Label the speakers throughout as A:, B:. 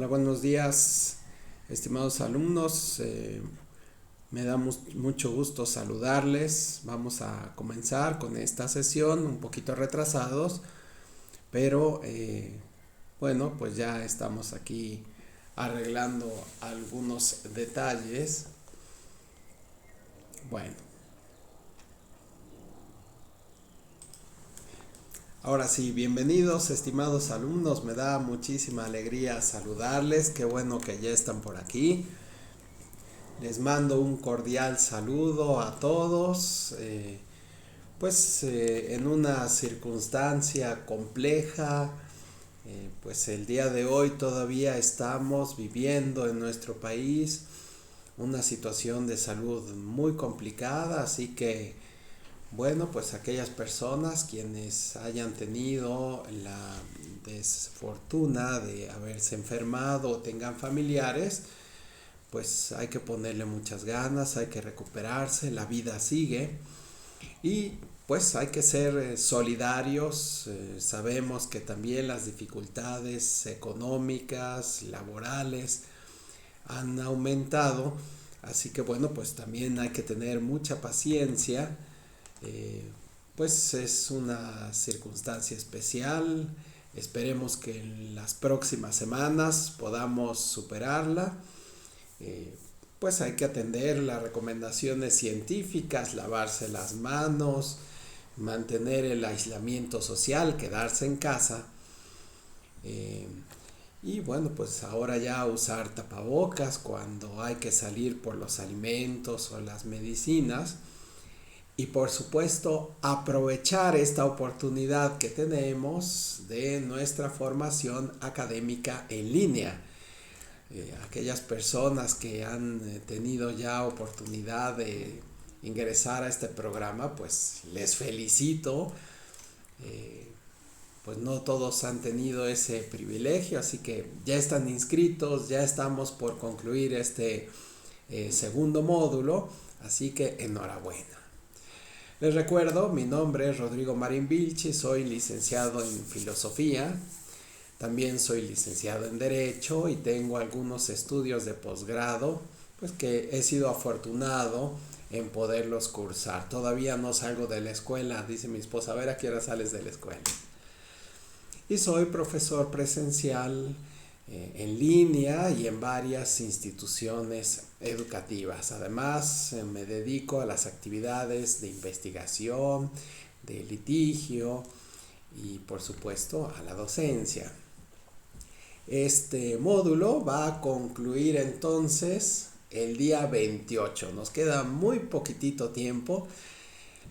A: Hola, buenos días, estimados alumnos. Me da mucho gusto saludarles. Vamos a comenzar con esta sesión un poquito retrasados, pero bueno, pues ya estamos aquí arreglando algunos detalles. Bueno, ahora sí, bienvenidos, estimados alumnos. Me da muchísima alegría saludarles. Qué bueno que ya están por aquí. Les mando un cordial saludo a todos, en una circunstancia compleja, pues el día de hoy todavía estamos viviendo en nuestro país una situación de salud muy complicada, así que bueno, pues aquellas personas quienes hayan tenido la desfortuna de haberse enfermado o tengan familiares, pues hay que ponerle muchas ganas, hay que recuperarse, la vida sigue y pues hay que ser solidarios. Sabemos que también las dificultades económicas, laborales han aumentado, así que bueno, pues también hay que tener mucha paciencia. eh, pues es una circunstancia especial, esperemos que en las próximas semanas podamos superarla. eh, pues hay que atender las recomendaciones científicas, lavarse las manos, mantener el aislamiento social, quedarse en casa. eh, y bueno, pues ahora ya usar tapabocas cuando hay que salir por los alimentos o las medicinas. Y por supuesto, aprovechar esta oportunidad que tenemos de nuestra formación académica en línea. Aquellas personas que han tenido ya oportunidad de ingresar a este programa, pues les felicito. Eh, pues no todos han tenido ese privilegio, así que ya están inscritos, ya estamos por concluir este segundo módulo, así que enhorabuena. Les recuerdo, mi nombre es Rodrigo Marín Vilchi, soy licenciado en Filosofía. También soy licenciado en Derecho y tengo algunos estudios de posgrado, pues que he sido afortunado en poderlos cursar. Todavía no salgo de la escuela, dice mi esposa, a ver a qué hora sales de la escuela. Y soy profesor presencial en línea y en varias instituciones educativas. Además, me dedico a las actividades de investigación, de litigio y por supuesto a la docencia. Este módulo va a concluir entonces el día 28. Nos queda muy poquitito tiempo.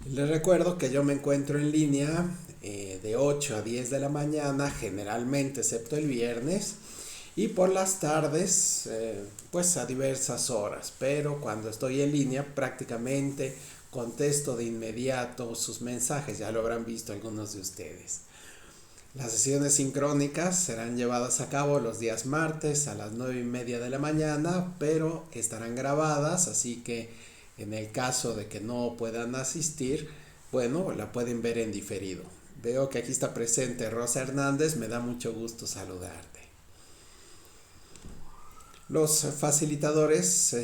A: Les recuerdo que yo me encuentro en línea de 8 a 10 de la mañana, generalmente excepto el viernes, y por las tardes pues a diversas horas, pero cuando estoy en línea prácticamente contesto de inmediato sus mensajes, ya lo habrán visto algunos de ustedes. Las sesiones sincrónicas serán llevadas a cabo los días martes a las 9:30 de la mañana, pero estarán grabadas, así que en el caso de que no puedan asistir, bueno, la pueden ver en diferido. Veo que aquí está presente Rosa Hernández, me da mucho gusto saludarte. Los facilitadores,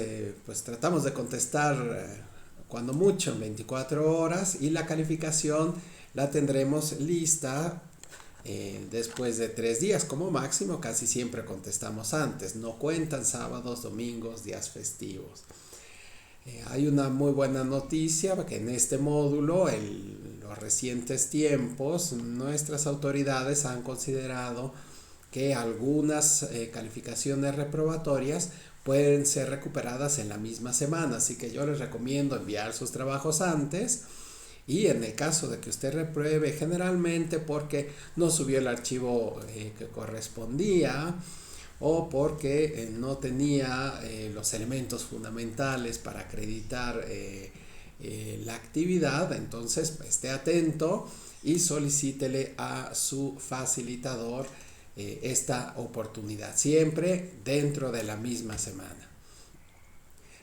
A: pues tratamos de contestar cuando mucho en 24 horas y la calificación la tendremos lista después de 3 días como máximo. Casi siempre contestamos antes, no cuentan sábados, domingos, días festivos. Hay una muy buena noticia que en este módulo, en los recientes tiempos, nuestras autoridades han considerado que algunas calificaciones reprobatorias pueden ser recuperadas en la misma semana, así que yo les recomiendo enviar sus trabajos antes. Y en el caso de que usted repruebe, generalmente porque no subió el archivo que correspondía o porque no tenía los elementos fundamentales para acreditar la actividad, entonces esté atento y solicítele a su facilitador esta oportunidad, siempre dentro de la misma semana.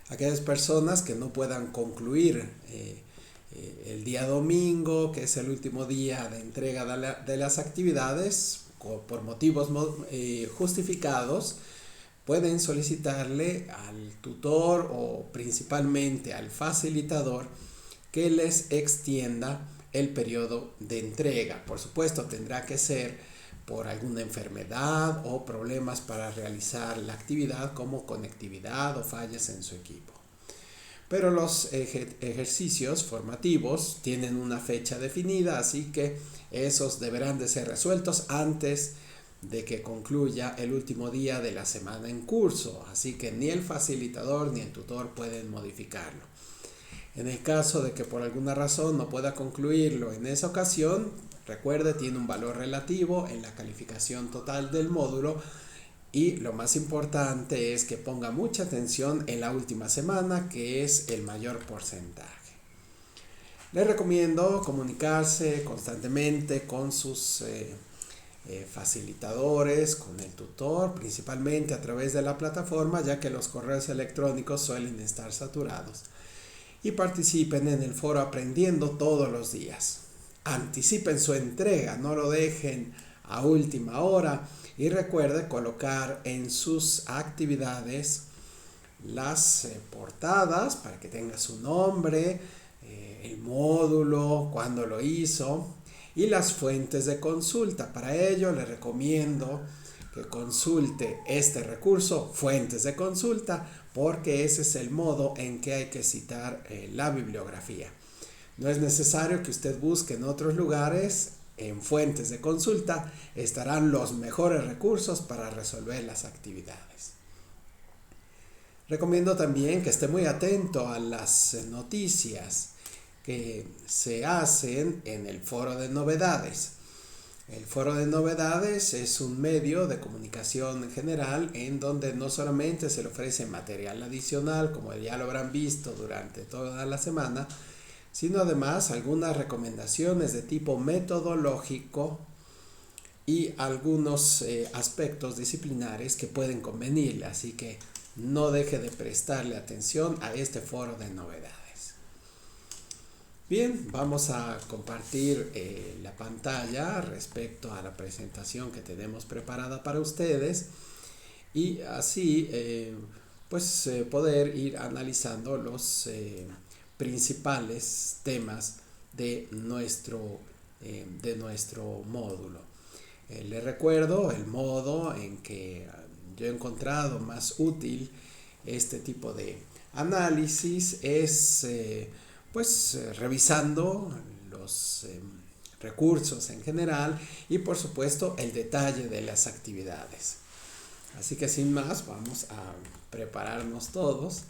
A: Aquellas personas que no puedan concluir el día domingo, que es el último día de entrega de las actividades, por motivos justificados, pueden solicitarle al tutor o principalmente al facilitador que les extienda el periodo de entrega. Por supuesto, tendrá que ser por alguna enfermedad o problemas para realizar la actividad, como conectividad o fallas en su equipo. Pero los ejercicios formativos tienen una fecha definida, así que esos deberán de ser resueltos antes de que concluya el último día de la semana en curso, así que ni el facilitador ni el tutor pueden modificarlo. En el caso de que por alguna razón no pueda concluirlo en esa ocasión, recuerde, tiene un valor relativo en la calificación total del módulo, y lo más importante es que ponga mucha atención en la última semana, que es el mayor porcentaje. Le recomiendo comunicarse constantemente con sus facilitadores, con el tutor, principalmente a través de la plataforma, ya que los correos electrónicos suelen estar saturados. Y participen en el foro Aprendiendo todos los días. Anticipen su entrega, no lo dejen a última hora, y recuerde colocar en sus actividades las portadas para que tenga su nombre, el módulo, cuándo lo hizo y las fuentes de consulta. Para ello le recomiendo que consulte este recurso, fuentes de consulta, porque ese es el modo en que hay que citar la bibliografía. No es necesario que usted busque en otros lugares. En fuentes de consulta estarán los mejores recursos para resolver las actividades. Recomiendo también que esté muy atento a las noticias que se hacen en el foro de novedades. El foro de novedades es un medio de comunicación general en donde no solamente se le ofrece material adicional, como ya lo habrán visto durante toda la semana, sino además algunas recomendaciones de tipo metodológico y algunos aspectos disciplinares que pueden convenirle, así que no deje de prestarle atención a este foro de novedades. Bien, vamos a compartir la pantalla respecto a la presentación que tenemos preparada para ustedes, y así poder ir analizando los principales temas de nuestro módulo. Les recuerdo el modo en que yo he encontrado más útil este tipo de análisis es revisando los recursos en general y por supuesto el detalle de las actividades. Así que sin más, vamos a prepararnos todos.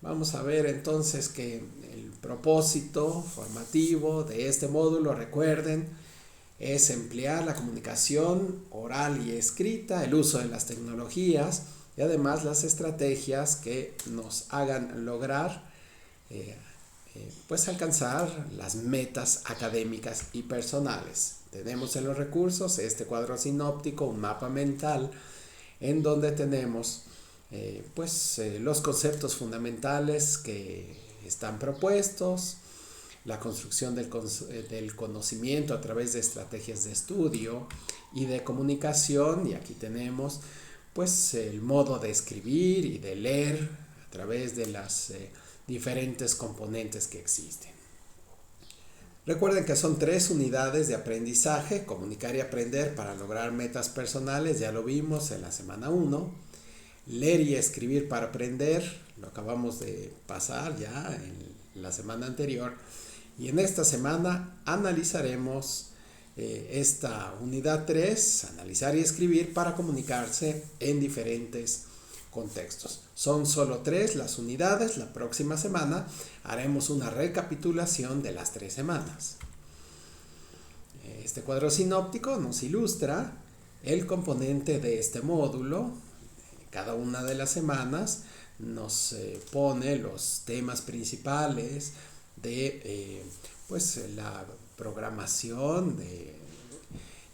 A: Vamos a ver entonces que el propósito formativo de este módulo, recuerden, es emplear la comunicación oral y escrita, el uso de las tecnologías y además las estrategias que nos hagan lograr alcanzar las metas académicas y personales. Tenemos en los recursos este cuadro sinóptico, un mapa mental, en donde tenemos los conceptos fundamentales que están propuestos, la construcción del conocimiento a través de estrategias de estudio y de comunicación, y aquí tenemos el modo de escribir y de leer a través de las diferentes componentes que existen. Recuerden que son 3 unidades de aprendizaje: comunicar y aprender para lograr metas personales, ya lo vimos en la semana 1, leer y escribir para aprender, lo acabamos de pasar ya en la semana anterior, y en esta semana analizaremos esta unidad 3, analizar y escribir para comunicarse en diferentes contextos. Son solo 3 las unidades. La próxima semana haremos una recapitulación de las 3 semanas. Este cuadro sinóptico nos ilustra el componente de este módulo. Cada una de las semanas nos pone los temas principales de la programación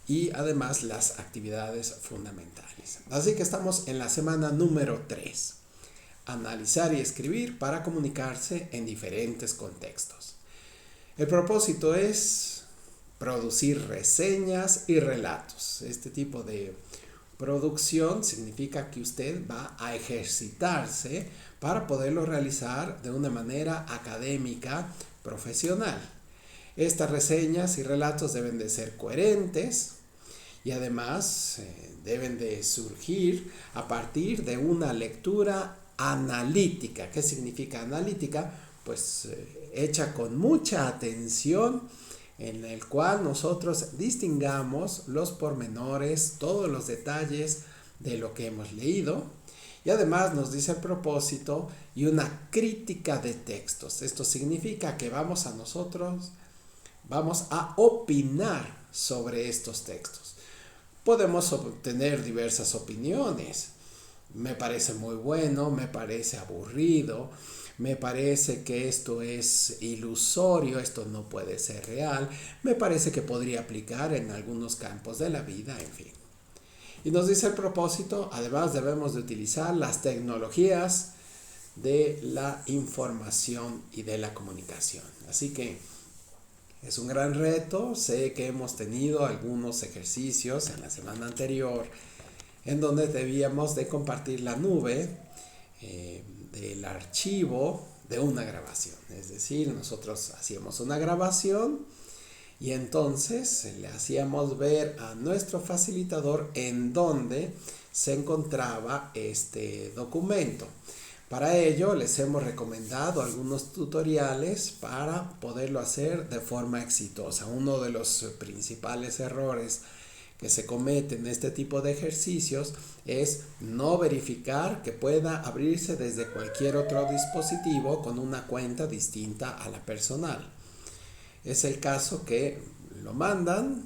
A: y además las actividades fundamentales. Así que estamos en la semana número 3. Analizar y escribir para comunicarse en diferentes contextos. El propósito es producir reseñas y relatos. Este tipo de producción significa que usted va a ejercitarse para poderlo realizar de una manera académica, profesional. Estas reseñas y relatos deben de ser coherentes y además deben de surgir a partir de una lectura analítica. ¿Qué significa analítica? Pues hecha con mucha atención, en el cual nosotros distingamos los pormenores, todos los detalles de lo que hemos leído, y además nos dice el propósito y una crítica de textos. Esto significa que vamos a opinar sobre estos textos. Podemos obtener diversas opiniones. Me parece muy bueno, me parece aburrido, me parece que esto es ilusorio, esto no puede ser real, me parece que podría aplicar en algunos campos de la vida, en fin. Y nos dice el propósito, además debemos de utilizar las tecnologías de la información y de la comunicación. Así que es un gran reto. Sé que hemos tenido algunos ejercicios en la semana anterior en donde debíamos de compartir la nube del archivo de una grabación. Es decir, nosotros hacíamos una grabación y entonces le hacíamos ver a nuestro facilitador en dónde se encontraba este documento. Para ello les hemos recomendado algunos tutoriales para poderlo hacer de forma exitosa. Uno de los principales errores que se cometen en este tipo de ejercicios es no verificar que pueda abrirse desde cualquier otro dispositivo con una cuenta distinta a la personal. Es el caso que lo mandan,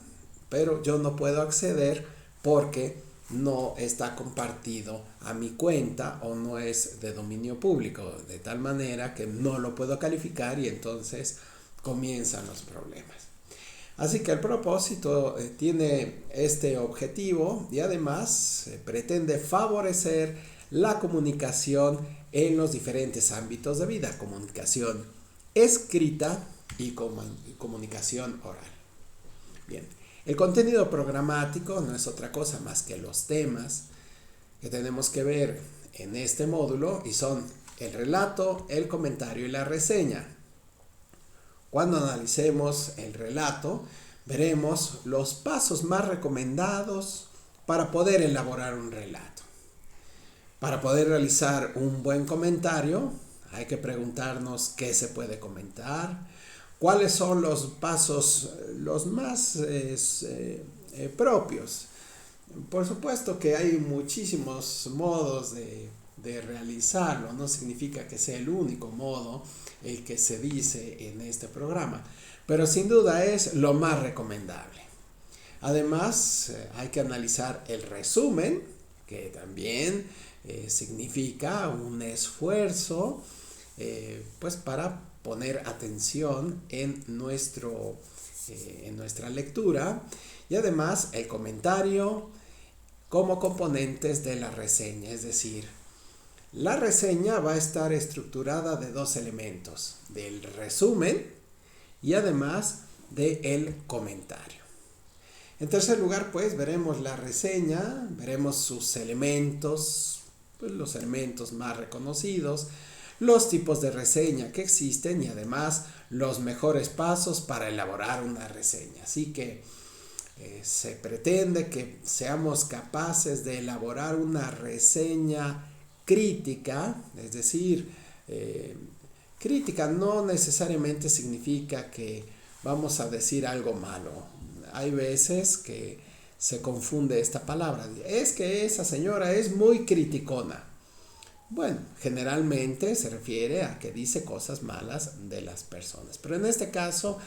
A: pero yo no puedo acceder porque no está compartido a mi cuenta o no es de dominio público, de tal manera que no lo puedo calificar y entonces comienzan los problemas. Así que el propósito tiene este objetivo y además pretende favorecer la comunicación en los diferentes ámbitos de vida, comunicación escrita y comunicación oral. Bien, el contenido programático no es otra cosa más que los temas que tenemos que ver en este módulo y son el relato, el comentario y la reseña. Cuando analicemos el relato, veremos los pasos más recomendados para poder elaborar un relato. Para poder realizar un buen comentario, hay que preguntarnos qué se puede comentar, cuáles son los pasos los más propios. Por supuesto que hay muchísimos modos de realizarlo, no significa que sea el único modo el que se dice en este programa, pero sin duda es lo más recomendable. Además, hay que analizar el resumen, que también significa un esfuerzo pues para poner atención en nuestra lectura, y además el comentario como componentes de la reseña, es decir, la reseña va a estar estructurada de dos elementos, del resumen y además del comentario. En tercer lugar, pues veremos la reseña, veremos sus elementos, pues, los elementos más reconocidos, los tipos de reseña que existen y además los mejores pasos para elaborar una reseña. Así que se pretende que seamos capaces de elaborar una reseña crítica, es decir, crítica no necesariamente significa que vamos a decir algo malo. Hay veces que se confunde esta palabra. Es que esa señora es muy criticona. Bueno, generalmente se refiere a que dice cosas malas de las personas. Pero en este caso,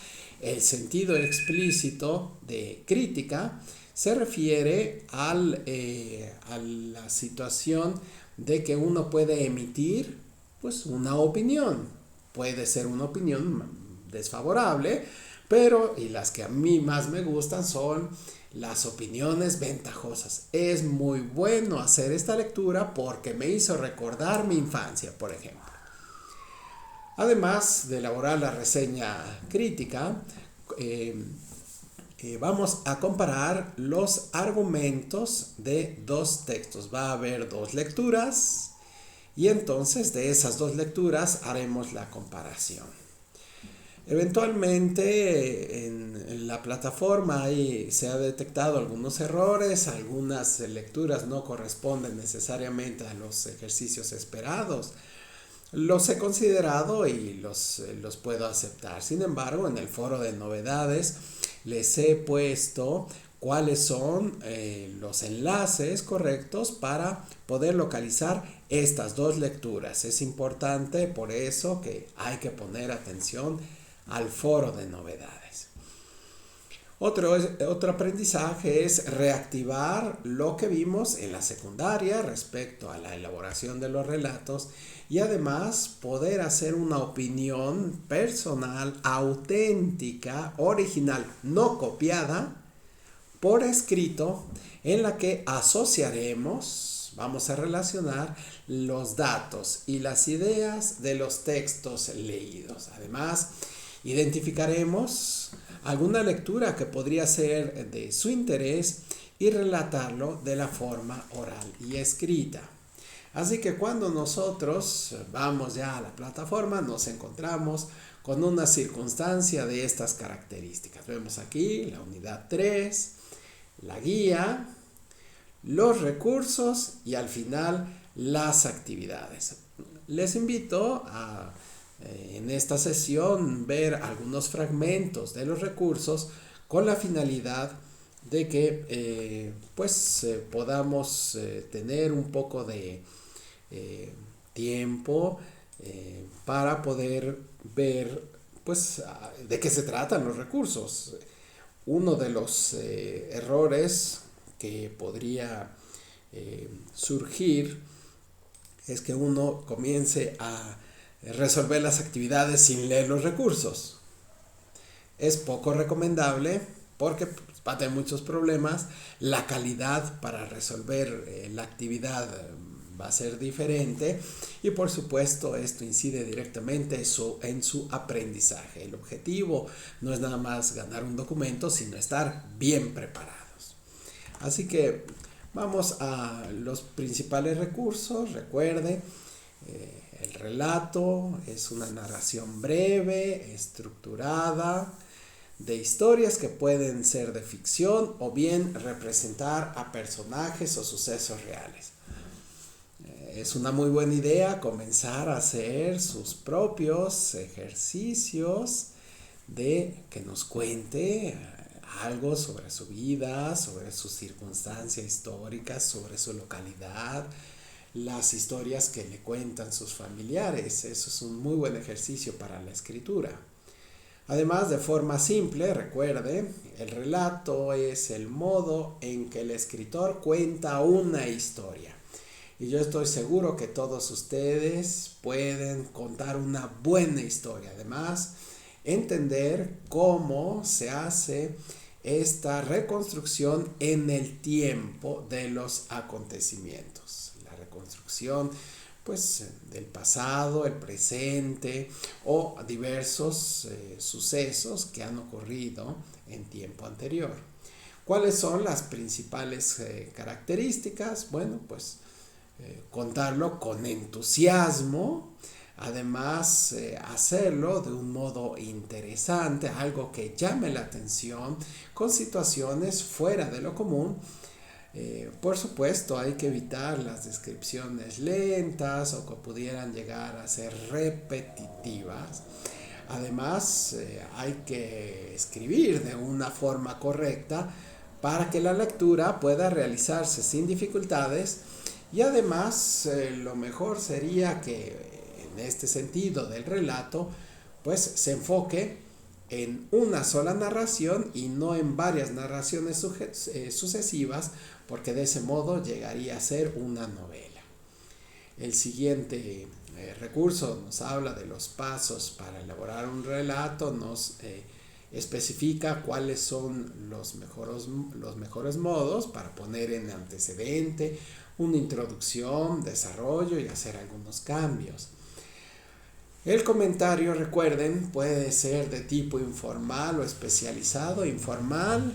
A: el sentido explícito de crítica se refiere a la situación de que uno puede emitir pues una opinión. Puede ser una opinión desfavorable, pero y las que a mí más me gustan son las opiniones ventajosas. Es muy bueno hacer esta lectura porque me hizo recordar mi infancia, por ejemplo. Además de elaborar la reseña crítica, Vamos a comparar los argumentos de dos textos. Va a haber dos lecturas y entonces de esas dos lecturas haremos la comparación. Eventualmente en la plataforma ahí se ha detectado algunos errores, algunas lecturas no corresponden necesariamente a los ejercicios esperados. Los he considerado y los puedo aceptar. Sin embargo, en el foro de novedades les he puesto cuáles son los enlaces correctos para poder localizar estas dos lecturas. Es importante por eso que hay que poner atención al foro de novedades. Otro aprendizaje es reactivar lo que vimos en la secundaria respecto a la elaboración de los relatos y además poder hacer una opinión personal, auténtica, original, no copiada, por escrito, en la que asociaremos, vamos a relacionar los datos y las ideas de los textos leídos. Además, identificaremos alguna lectura que podría ser de su interés y relatarlo de la forma oral y escrita. Así que cuando nosotros vamos ya a la plataforma nos encontramos con una circunstancia de estas características. Vemos aquí la unidad 3, la guía, los recursos y al final las actividades. Les invito a en esta sesión ver algunos fragmentos de los recursos con la finalidad de que podamos tener un poco de tiempo para poder ver de qué se tratan los recursos. Uno de los errores que podría surgir es que uno comience a resolver las actividades sin leer los recursos. Es poco recomendable porque va a tener muchos problemas. La calidad para resolver la actividad va a ser diferente y por supuesto esto incide directamente en su aprendizaje. El objetivo no es nada más ganar un documento, sino estar bien preparados. Así que vamos a los principales recursos. Recuerde, el relato es una narración breve, estructurada, de historias que pueden ser de ficción o bien representar a personajes o sucesos reales. Es una muy buena idea comenzar a hacer sus propios ejercicios de que nos cuente algo sobre su vida, sobre sus circunstancias históricas, sobre su localidad, las historias que le cuentan sus familiares. Eso es un muy buen ejercicio para la escritura. Además, de forma simple, recuerde, el relato es el modo en que el escritor cuenta una historia. Y yo estoy seguro que todos ustedes pueden contar una buena historia. Además, entender cómo se hace esta reconstrucción en el tiempo de los acontecimientos. La reconstrucción del pasado, el presente o diversos sucesos que han ocurrido en tiempo anterior. ¿Cuáles son las principales características? Contarlo con entusiasmo, además hacerlo de un modo interesante, algo que llame la atención, con situaciones fuera de lo común. Por supuesto, hay que evitar las descripciones lentas o que pudieran llegar a ser repetitivas. Además, hay que escribir de una forma correcta para que la lectura pueda realizarse sin dificultades. Y además, lo mejor sería que en este sentido del relato, se enfoque en una sola narración y no en varias narraciones sucesivas, porque de ese modo llegaría a ser una novela. El siguiente recurso nos habla de los pasos para elaborar un relato, nos especifica cuáles son los mejores modos para poner en antecedente una introducción, desarrollo y hacer algunos cambios. El comentario, recuerden, puede ser de tipo informal o especializado. Informal,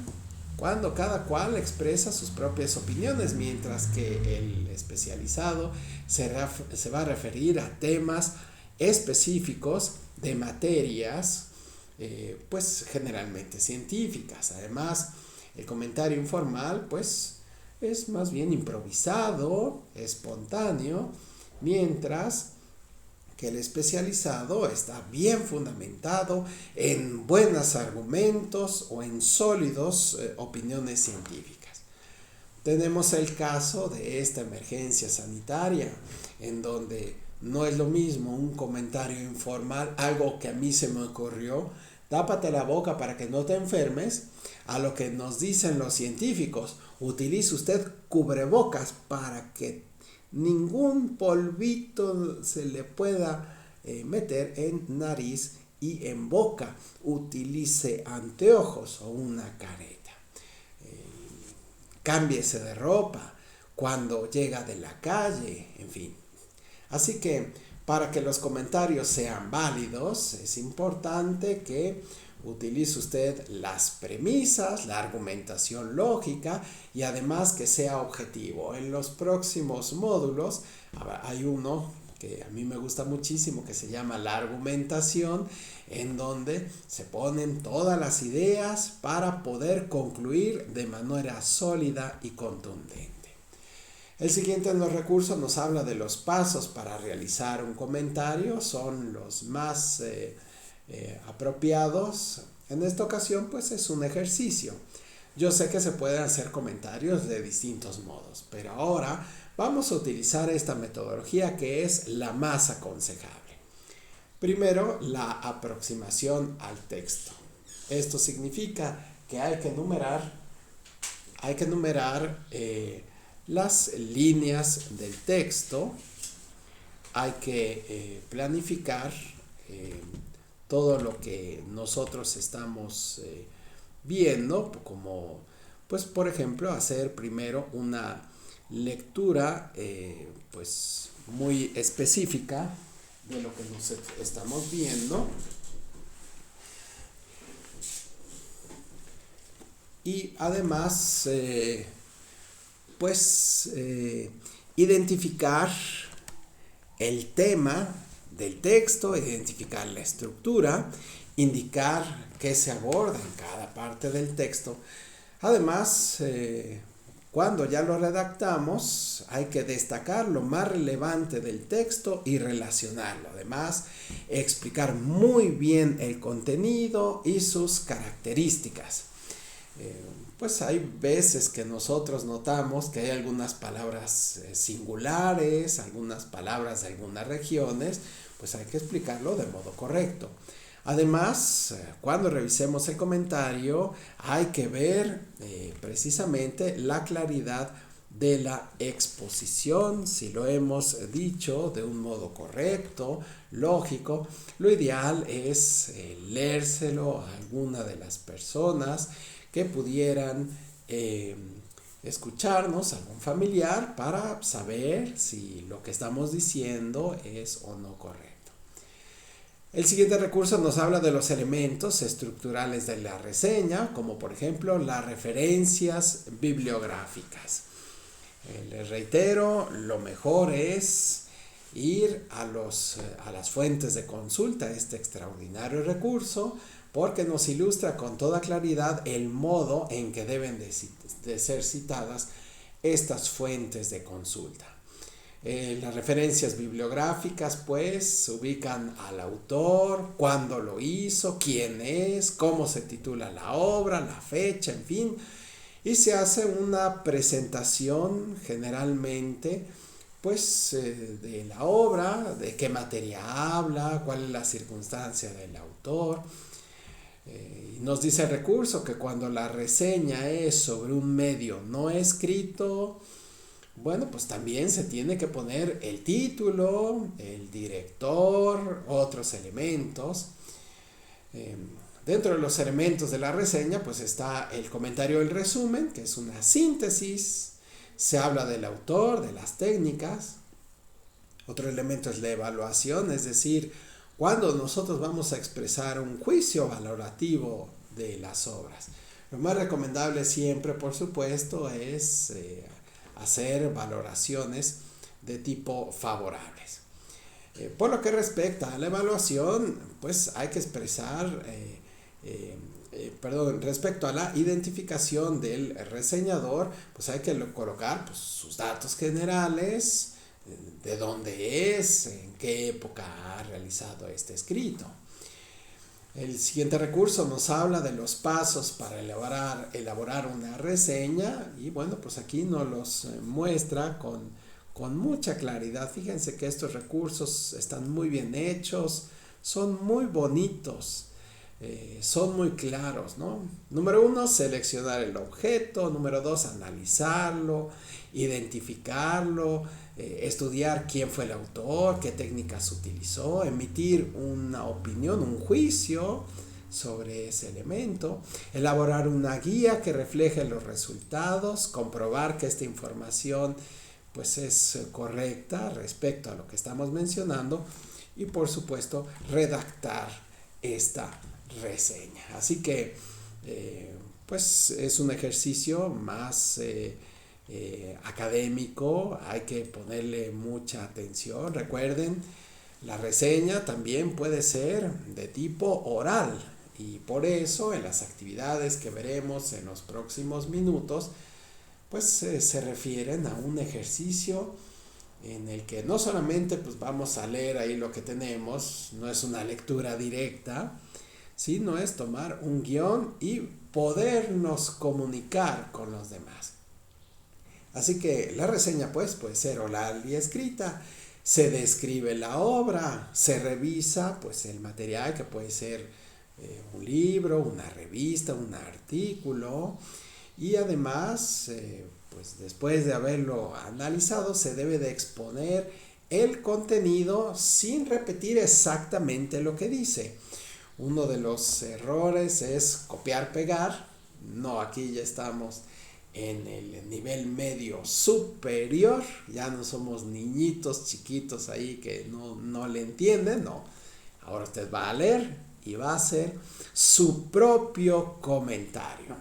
A: cuando cada cual expresa sus propias opiniones, mientras que el especializado se va a referir a temas específicos de materias, pues generalmente científicas. Además, el comentario informal, pues es más bien improvisado, espontáneo, mientras que el especializado está bien fundamentado en buenos argumentos o en sólidos opiniones científicas. Tenemos el caso de esta emergencia sanitaria, en donde no es lo mismo un comentario informal, algo que a mí se me ocurrió, tápate la boca para que no te enfermes, a lo que nos dicen los científicos, utilice usted cubrebocas para que ningún polvito se le pueda meter en nariz y en boca. Utilice anteojos o una careta. Cámbiese de ropa cuando llega de la calle, en fin. Así que para que los comentarios sean válidos, es importante que utilice usted las premisas, la argumentación lógica y además que sea objetivo. En los próximos módulos hay uno que a mí me gusta muchísimo que se llama la argumentación, en donde se ponen todas las ideas para poder concluir de manera sólida y contundente. El siguiente en los recursos nos habla de los pasos para realizar un comentario, son los más apropiados. En esta ocasión pues es un ejercicio. Yo sé que se pueden hacer comentarios de distintos modos, pero ahora vamos a utilizar esta metodología que es la más aconsejable. Primero, la aproximación al texto. Esto significa que hay que numerar las líneas del texto, hay que planificar todo lo que nosotros estamos viendo, como pues por ejemplo hacer primero una lectura pues muy específica de lo que nos estamos viendo y además identificar el tema del texto, identificar la estructura, indicar qué se aborda en cada parte del texto. Además, cuando ya lo redactamos, hay que destacar lo más relevante del texto y relacionarlo. Además, explicar muy bien el contenido y sus características. Pues hay veces que nosotros notamos que hay algunas palabras singulares, algunas palabras de algunas regiones, pues hay que explicarlo de modo correcto. Además, cuando revisemos el comentario, hay que ver precisamente la claridad de la exposición, si lo hemos dicho de un modo correcto, lógico. Lo ideal es leérselo a alguna de las personas que pudieran escucharnos, algún familiar, para saber si lo que estamos diciendo es o no correcto. El siguiente recurso nos habla de los elementos estructurales de la reseña, como por ejemplo las referencias bibliográficas. Les reitero, lo mejor es ir a las fuentes de consulta, este extraordinario recurso, porque nos ilustra con toda claridad el modo en que deben de ser citadas estas fuentes de consulta. Las referencias bibliográficas pues ubican al autor, cuándo lo hizo, quién es, cómo se titula la obra, la fecha, en fin, y se hace una presentación generalmente pues de la obra, de qué materia habla, cuál es la circunstancia del autor. Nos dice el recurso que cuando la reseña es sobre un medio no escrito, bueno, pues también se tiene que poner el título, el director, otros elementos. Dentro de los elementos de la reseña, pues está el comentario del resumen, que es una síntesis. Se habla del autor, de las técnicas. Otro elemento es la evaluación, es decir, cuando nosotros vamos a expresar un juicio valorativo de las obras. Lo más recomendable siempre, por supuesto, es hacer valoraciones de tipo favorables. Por lo que respecta a la evaluación, pues hay que expresar, respecto a la identificación del reseñador, pues hay que colocar pues, sus datos generales, de dónde es, en qué época ha realizado este escrito. El siguiente recurso nos habla de los pasos para elaborar una reseña y bueno, pues aquí nos los muestra con mucha claridad. Fíjense que estos recursos están muy bien hechos, son muy bonitos, son muy claros, ¿no? Número 1, seleccionar el objeto. Número 2, analizarlo, identificarlo, estudiar quién fue el autor, qué técnicas utilizó, emitir una opinión, un juicio sobre ese elemento, elaborar una guía que refleje los resultados, comprobar que esta información pues es correcta respecto a lo que estamos mencionando y por supuesto redactar esta reseña. Así que pues es un ejercicio más académico, hay que ponerle mucha atención. Recuerden, la reseña también puede ser de tipo oral y por eso en las actividades que veremos en los próximos minutos pues se refieren a un ejercicio en el que no solamente pues vamos a leer ahí lo que tenemos, no es una lectura directa, sino es tomar un guión y podernos comunicar con los demás. Así que la reseña pues puede ser oral y escrita, se describe la obra, se revisa pues el material que puede ser un libro, una revista, un artículo y además pues después de haberlo analizado se debe de exponer el contenido sin repetir exactamente lo que dice. Uno de los errores es copiar-pegar. No, aquí ya estamos en el nivel medio superior, ya no somos niñitos chiquitos ahí que no le entienden, no. Ahora usted va a leer y va a hacer su propio comentario.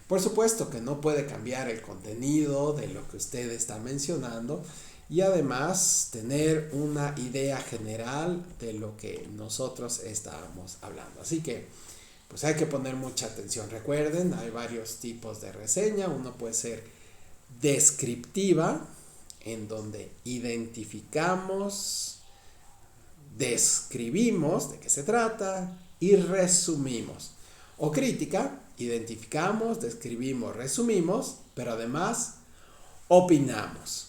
A: Por supuesto que no puede cambiar el contenido de lo que usted está mencionando y además tener una idea general de lo que nosotros estábamos hablando. Así que pues hay que poner mucha atención. Recuerden, hay varios tipos de reseña. Uno puede ser descriptiva, en donde identificamos, describimos de qué se trata y resumimos. O crítica, identificamos, describimos, resumimos, pero además opinamos.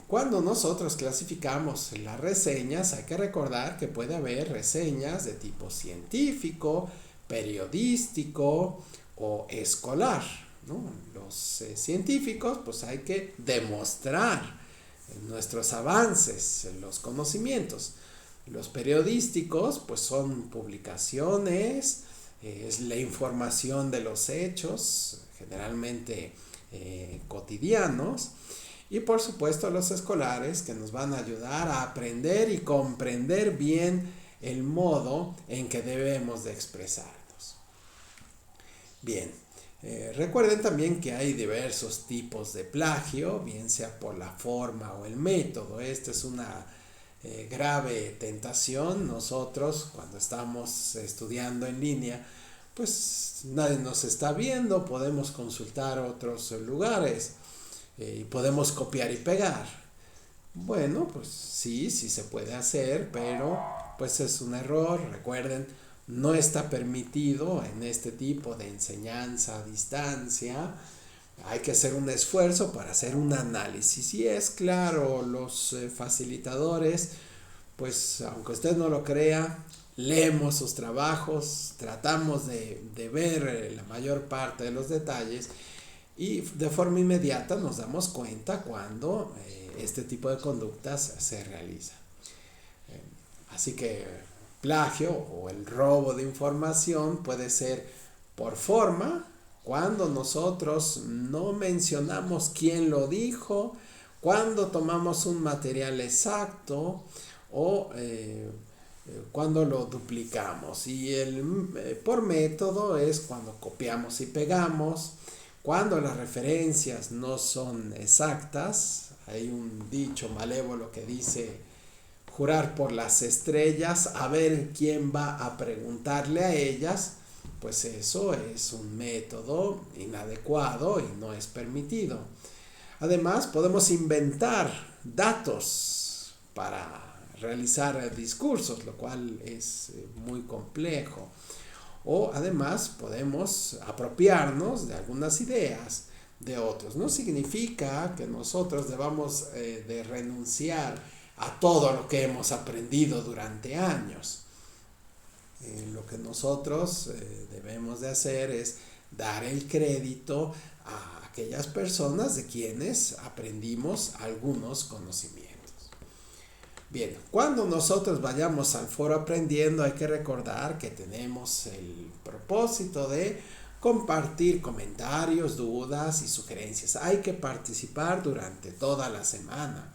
A: Cuando nosotros clasificamos las reseñas, hay que recordar que puede haber reseñas de tipo científico, periodístico o escolar, ¿no? Los científicos, pues hay que demostrar nuestros avances, los conocimientos. Los periodísticos, pues son publicaciones, es la información de los hechos, generalmente cotidianos. Y por supuesto los escolares que nos van a ayudar a aprender y comprender bien el modo en que debemos de expresarnos. Bien, recuerden también que hay diversos tipos de plagio, bien sea por la forma o el método. Esta es una grave tentación. Nosotros cuando estamos estudiando en línea, pues nadie nos está viendo, podemos consultar otros lugares. Y podemos copiar y pegar. Bueno, pues sí se puede hacer, pero pues es un error. Recuerden, no está permitido en este tipo de enseñanza a distancia. Hay que hacer un esfuerzo para hacer un análisis. Y es claro, los facilitadores, pues aunque usted no lo crea, leemos sus trabajos, tratamos de ver la mayor parte de los detalles. Y de forma inmediata nos damos cuenta cuando este tipo de conductas se realizan. Así que plagio o el robo de información puede ser por forma, cuando nosotros no mencionamos quién lo dijo, cuando tomamos un material exacto o cuando lo duplicamos. Y por método es cuando copiamos y pegamos, cuando las referencias no son exactas. Hay un dicho malévolo que dice jurar por las estrellas, a ver quién va a preguntarle a ellas. Pues eso es un método inadecuado y no es permitido. Además, podemos inventar datos para realizar discursos, lo cual es muy complejo. O además podemos apropiarnos de algunas ideas de otros. No significa que nosotros debamos de renunciar a todo lo que hemos aprendido durante años. Lo que nosotros debemos de hacer es dar el crédito a aquellas personas de quienes aprendimos algunos conocimientos. Bien, cuando nosotros vayamos al foro aprendiendo, hay que recordar que tenemos el propósito de compartir comentarios, dudas y sugerencias. Hay que participar durante toda la semana.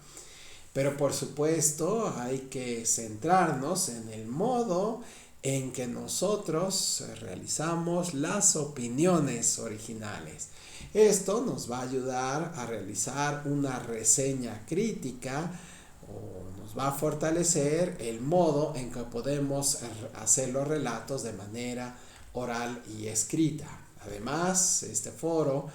A: Pero por supuesto hay que centrarnos en el modo en que nosotros realizamos las opiniones originales. Esto nos va a ayudar a realizar una reseña crítica o nos va a fortalecer el modo en que podemos hacer los relatos de manera oral y escrita. Además, este foro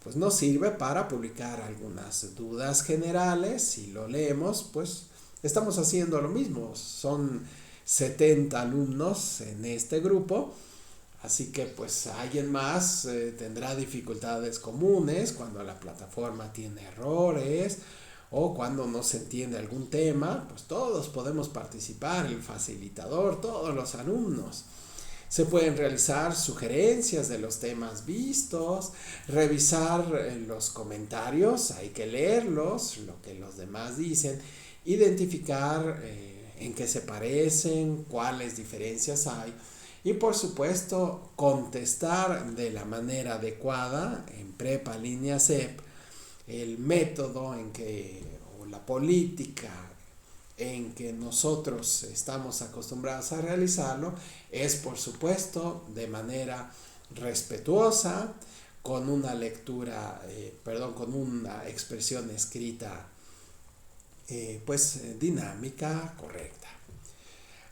A: pues nos sirve para publicar algunas dudas generales. Si lo leemos, pues estamos haciendo lo mismo. Son 70 alumnos en este grupo, así que pues alguien más tendrá dificultades comunes cuando la plataforma tiene errores o cuando no se entiende algún tema. Pues todos podemos participar, el facilitador, todos los alumnos. Se pueden realizar sugerencias de los temas vistos, revisar los comentarios, hay que leerlos, lo que los demás dicen, identificar en qué se parecen, cuáles diferencias hay y por supuesto contestar de la manera adecuada en prepa línea CEP el método en que o la política en que nosotros estamos acostumbrados a realizarlo es por supuesto de manera respetuosa, con una lectura, con una expresión escrita dinámica, correcta.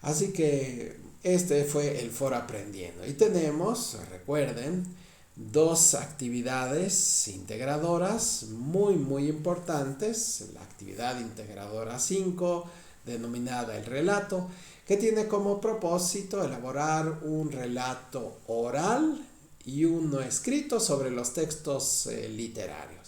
A: Así que este fue el foro aprendiendo y tenemos, recuerden, 2 actividades integradoras muy importantes. La actividad integradora 5, denominada el relato, que tiene como propósito elaborar un relato oral y uno escrito sobre los textos literarios.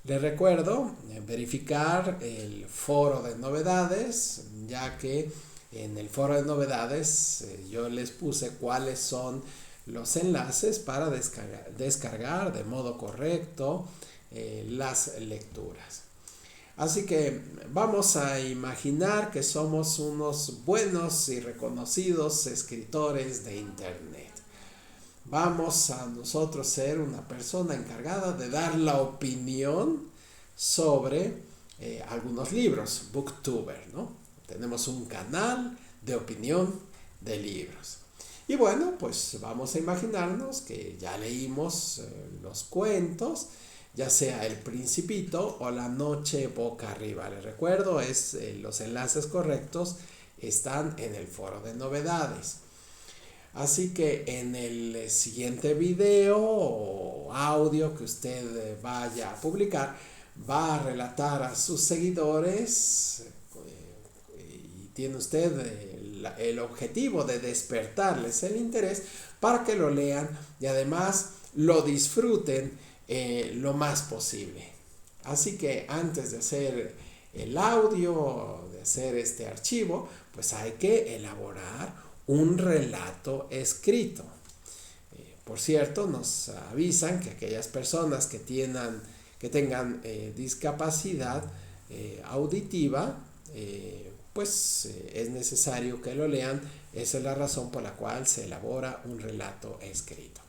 A: Les recuerdo verificar el foro de novedades, ya que en el foro de novedades yo les puse cuáles son los enlaces para descargar de modo correcto las lecturas. Así que vamos a imaginar que somos unos buenos y reconocidos escritores de internet. Vamos a nosotros ser una persona encargada de dar la opinión sobre algunos libros, booktuber, ¿no? Tenemos un canal de opinión de libros. Y bueno, pues vamos a imaginarnos que ya leímos los cuentos, ya sea El Principito o La Noche Boca Arriba. Les recuerdo, los enlaces correctos están en el foro de novedades. Así que en el siguiente video o audio que usted vaya a publicar, va a relatar a sus seguidores y tiene usted el objetivo de despertarles el interés para que lo lean y además lo disfruten lo más posible. Así que antes de hacer el audio, de hacer este archivo, pues hay que elaborar un relato escrito. Por cierto, nos avisan que aquellas personas que tengan discapacidad auditiva, es necesario que lo lean. Esa es la razón por la cual se elabora un relato escrito.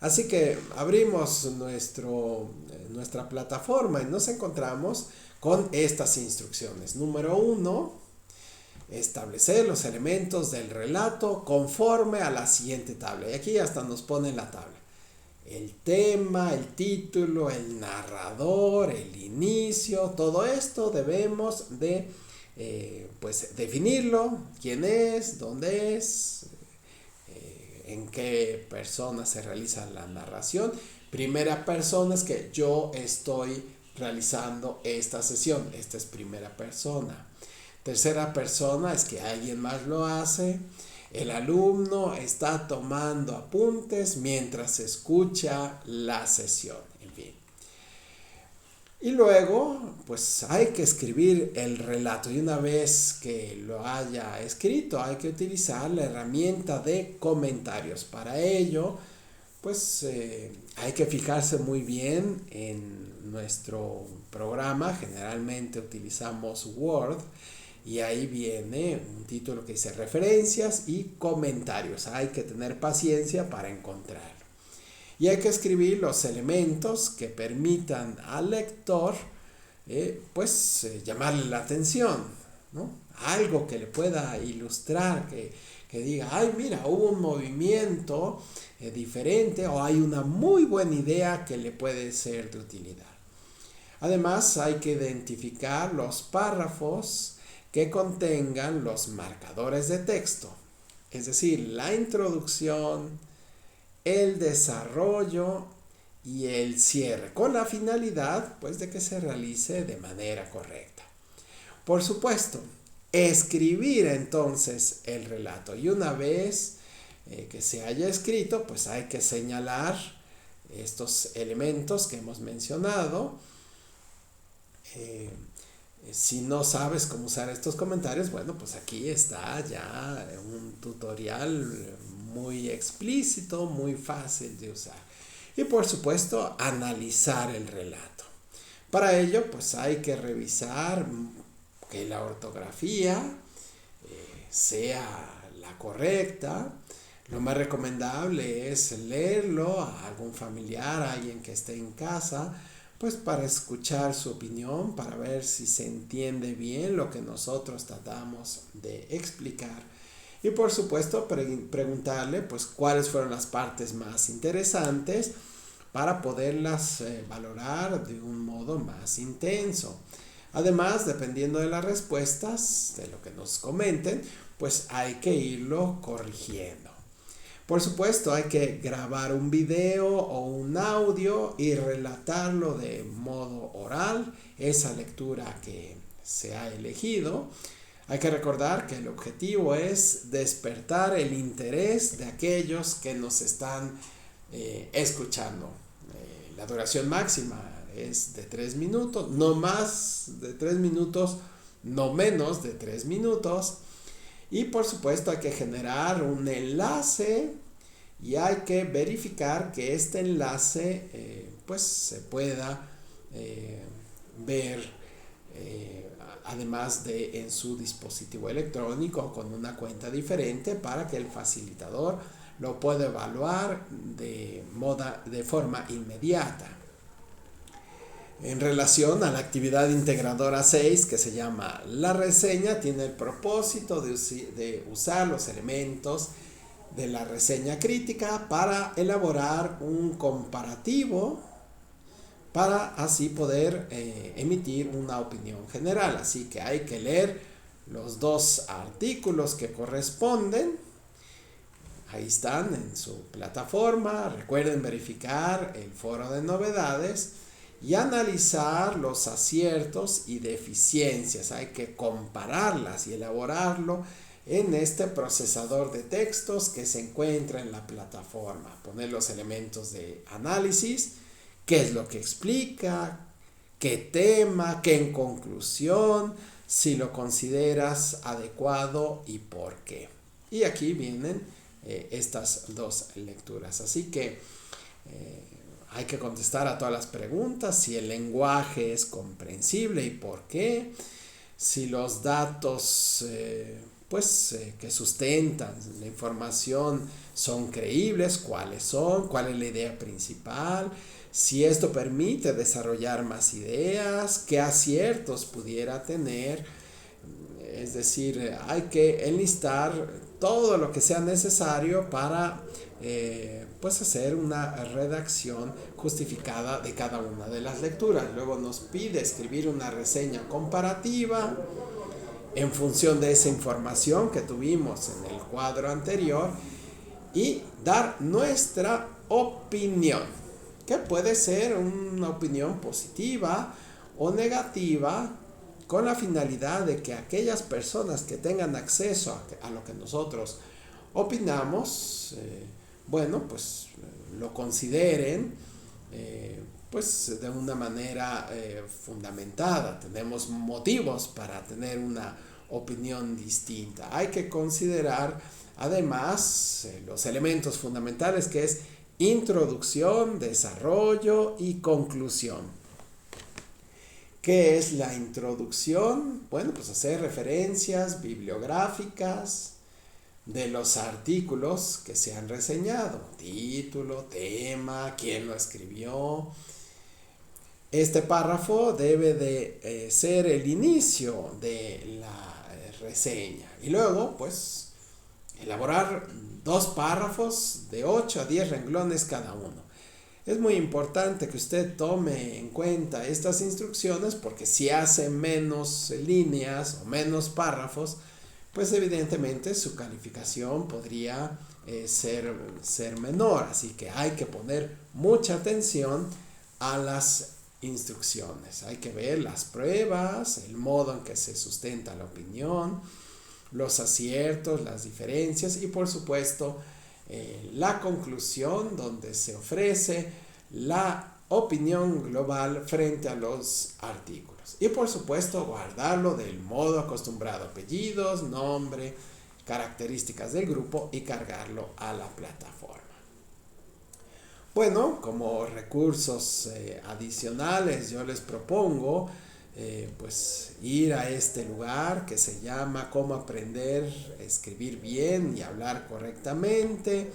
A: Así que abrimos nuestra plataforma y nos encontramos con estas instrucciones. Número 1, establecer los elementos del relato conforme a la siguiente tabla. Y aquí hasta nos pone la tabla. El tema, el título, el narrador, el inicio, todo esto debemos de pues definirlo, quién es, dónde es, en qué persona se realiza la narración. Primera persona es que yo estoy realizando esta sesión, esta es primera persona. Tercera persona es que alguien más lo hace. El alumno está tomando apuntes mientras escucha la sesión, en fin. Y luego, pues hay que escribir el relato. Y una vez que lo haya escrito, hay que utilizar la herramienta de comentarios. Para ello, pues hay que fijarse muy bien en nuestro programa. Generalmente utilizamos Word. Y ahí viene un título que dice referencias y comentarios. Hay que tener paciencia para encontrarlo. Y hay que escribir los elementos que permitan al lector llamarle la atención, ¿no? Algo que le pueda ilustrar, que diga, ay, mira, hubo un movimiento diferente o hay una muy buena idea que le puede ser de utilidad. Además, hay que identificar los párrafos que contengan los marcadores de texto, es decir, la introducción, el desarrollo y el cierre, con la finalidad pues de que se realice de manera correcta. Por supuesto, escribir entonces el relato, y una vez que se haya escrito, pues hay que señalar estos elementos que hemos mencionado. Si no sabes cómo usar estos comentarios, bueno, pues aquí está ya un tutorial muy explícito, muy fácil de usar. Y por supuesto, analizar el relato. Para ello, pues hay que revisar que la ortografía sea la correcta. Lo más recomendable es leerlo a algún familiar, a alguien que esté en casa, pues para escuchar su opinión, para ver si se entiende bien lo que nosotros tratamos de explicar. Y por supuesto preguntarle pues cuáles fueron las partes más interesantes para poderlas valorar de un modo más intenso. Además, dependiendo de las respuestas, de lo que nos comenten, pues hay que irlo corrigiendo. Por supuesto, hay que grabar un video o un audio y relatarlo de modo oral, esa lectura que se ha elegido. Hay que recordar que el objetivo es despertar el interés de aquellos que nos están escuchando. La duración máxima es de 3 minutos, no más de 3 minutos, no menos de 3 minutos. Y por supuesto hay que generar un enlace y hay que verificar que este enlace se pueda ver además de en su dispositivo electrónico con una cuenta diferente para que el facilitador lo pueda evaluar de forma inmediata. En relación a la actividad integradora 6, que se llama la reseña, tiene el propósito de usar los elementos de la reseña crítica para elaborar un comparativo para así poder emitir una opinión general. Así que hay que leer los 2 artículos que corresponden. Ahí están en su plataforma. Recuerden verificar el foro de novedades y analizar los aciertos y deficiencias. Hay que compararlas y elaborarlo en este procesador de textos que se encuentra en la plataforma. Poner los elementos de análisis, qué es lo que explica, qué tema, qué en conclusión, si lo consideras adecuado y por qué. Y aquí vienen estas 2 lecturas. Así que hay que contestar a todas las preguntas, si el lenguaje es comprensible y por qué, si los datos pues que sustentan la información son creíbles, cuáles son, cuál es la idea principal, si esto permite desarrollar más ideas, qué aciertos pudiera tener. Es decir, hay que enlistar todo lo que sea necesario para pues hacer una redacción justificada de cada una de las lecturas. Luego nos pide escribir una reseña comparativa en función de esa información que tuvimos en el cuadro anterior y dar nuestra opinión, que puede ser una opinión positiva o negativa, con la finalidad de que aquellas personas que tengan acceso a lo que nosotros opinamos, pues lo consideren pues de una manera fundamentada. Tenemos motivos para tener una opinión distinta. Hay que considerar además los elementos fundamentales, que es introducción, desarrollo y conclusión. ¿Qué es la introducción? Bueno, pues hacer referencias bibliográficas de los artículos que se han reseñado. Título, tema, quién lo escribió. Este párrafo debe de ser el inicio de la reseña. Y luego, pues, elaborar 2 párrafos de 8 a 10 renglones cada uno. Es muy importante que usted tome en cuenta estas instrucciones, porque si hace menos líneas o menos párrafos, pues evidentemente su calificación podría ser menor. Así que hay que poner mucha atención a las instrucciones. Hay que ver las pruebas, el modo en que se sustenta la opinión, los aciertos, las diferencias y por supuesto la conclusión, donde se ofrece la opinión global frente a los artículos. Y por supuesto guardarlo del modo acostumbrado: apellidos, nombre, características del grupo, y cargarlo a la plataforma. Bueno, como recursos adicionales yo les propongo pues ir a este lugar que se llama Cómo aprender a escribir bien y hablar correctamente.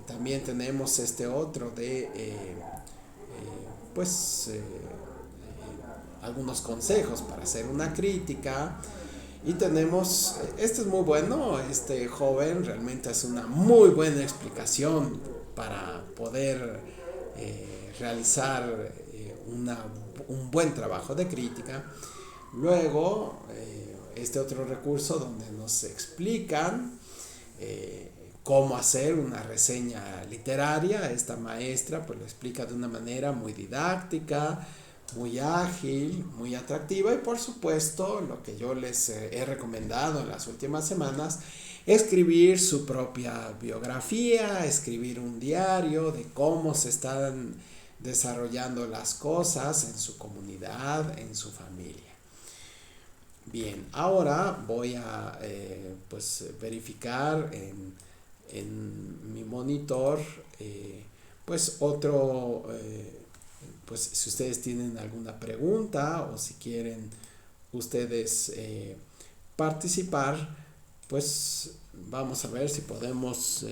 A: También tenemos este otro de algunos consejos para hacer una crítica. Y tenemos, este es muy bueno, este joven realmente hace una muy buena explicación para poder realizar un buen trabajo de crítica. Luego, este otro recurso donde nos explican cómo hacer una reseña literaria. Esta maestra pues lo explica de una manera muy didáctica, muy ágil, muy atractiva. Y por supuesto, lo que yo les he recomendado en las últimas semanas, escribir su propia biografía, escribir un diario de cómo se están desarrollando las cosas en su comunidad, en su familia. Bien, ahora voy a verificar en mi monitor si ustedes tienen alguna pregunta o si quieren ustedes participar, pues vamos a ver si podemos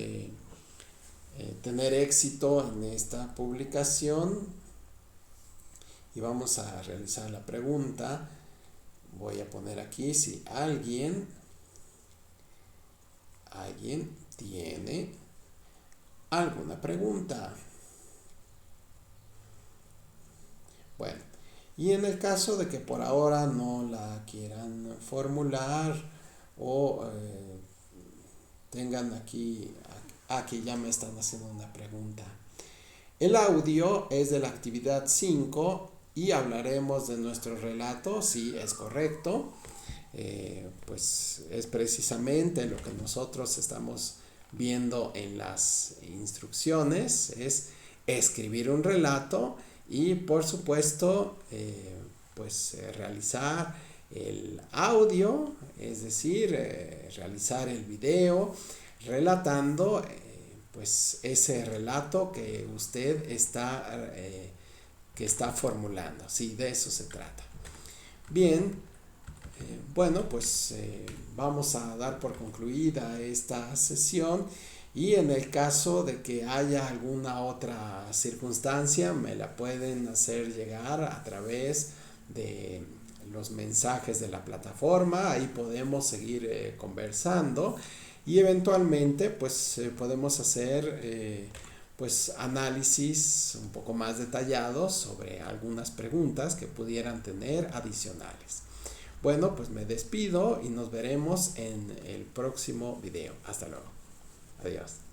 A: tener éxito en esta publicación. Y vamos a realizar la pregunta. Voy a poner aquí si alguien tiene alguna pregunta. Bueno, y en el caso de que por ahora no la quieran formular o tengan aquí ya me están haciendo una pregunta. El audio es de la actividad 5 y hablaremos de nuestro relato. Sí, es correcto. Pues es precisamente lo que nosotros estamos viendo en las instrucciones, es escribir un relato y por supuesto realizar el audio, es decir, realizar el video relatando ese relato que usted está formulando. Sí, de eso se trata. Bien, Bueno, pues vamos a dar por concluida esta sesión y en el caso de que haya alguna otra circunstancia me la pueden hacer llegar a través de los mensajes de la plataforma, ahí podemos seguir conversando y eventualmente pues podemos hacer pues análisis un poco más detallados sobre algunas preguntas que pudieran tener adicionales. Bueno, pues me despido y nos veremos en el próximo video. Hasta luego. Adiós.